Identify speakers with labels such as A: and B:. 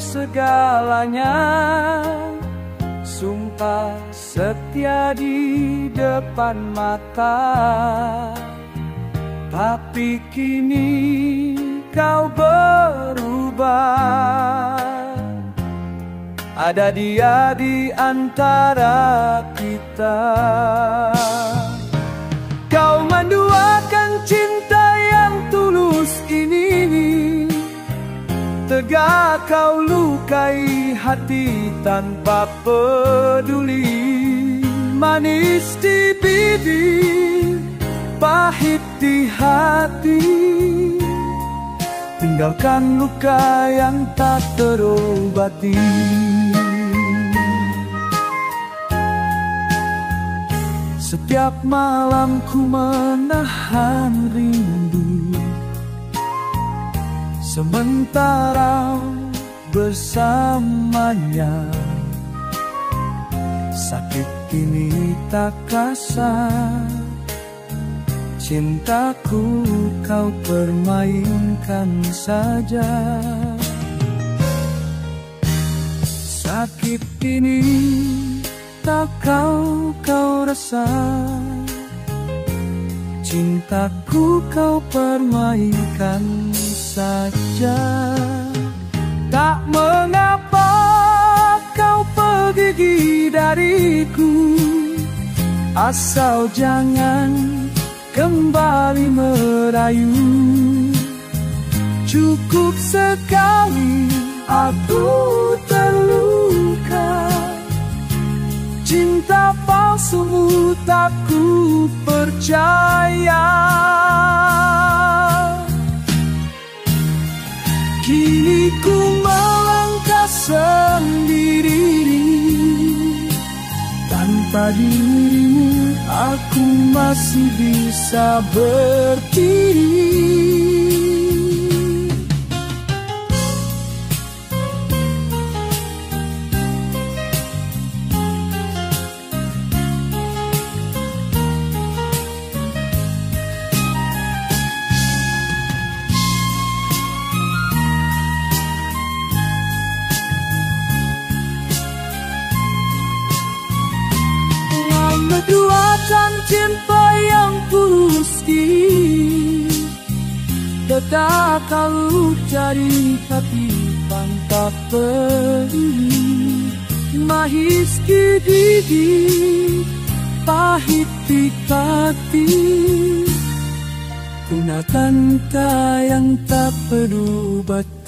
A: segalanya, sumpah setia di depan mata. Tapi kini kau berubah. Ada dia di antara kita. Kau menduakan cinta yang tulus ini, tegak kau lukai hati tanpa peduli. Manis di bibir, pahit di hati, tinggalkan luka yang tak terobati. Setiap malam ku menahan rindu, sementara bersamanya. Sakit kini tak kerasa, cintaku kau permainkan saja. Sakit ini tak kau rasa, cintaku kau permainkan saja. Tak mengapa kau pergi dariku, asal jangan kembali merayu. Cukup sekali aku terluka, cinta palsumu tak ku percaya. Kini ku melangkah sendiri, tanpa dirimu aku masih bisa berdiri. Menduakan cinta yang tulus ini, tetap kau cari hati tanpa peduli. Mahis di bibir, pahit di hati, tinggalkan luka yang tak berubah.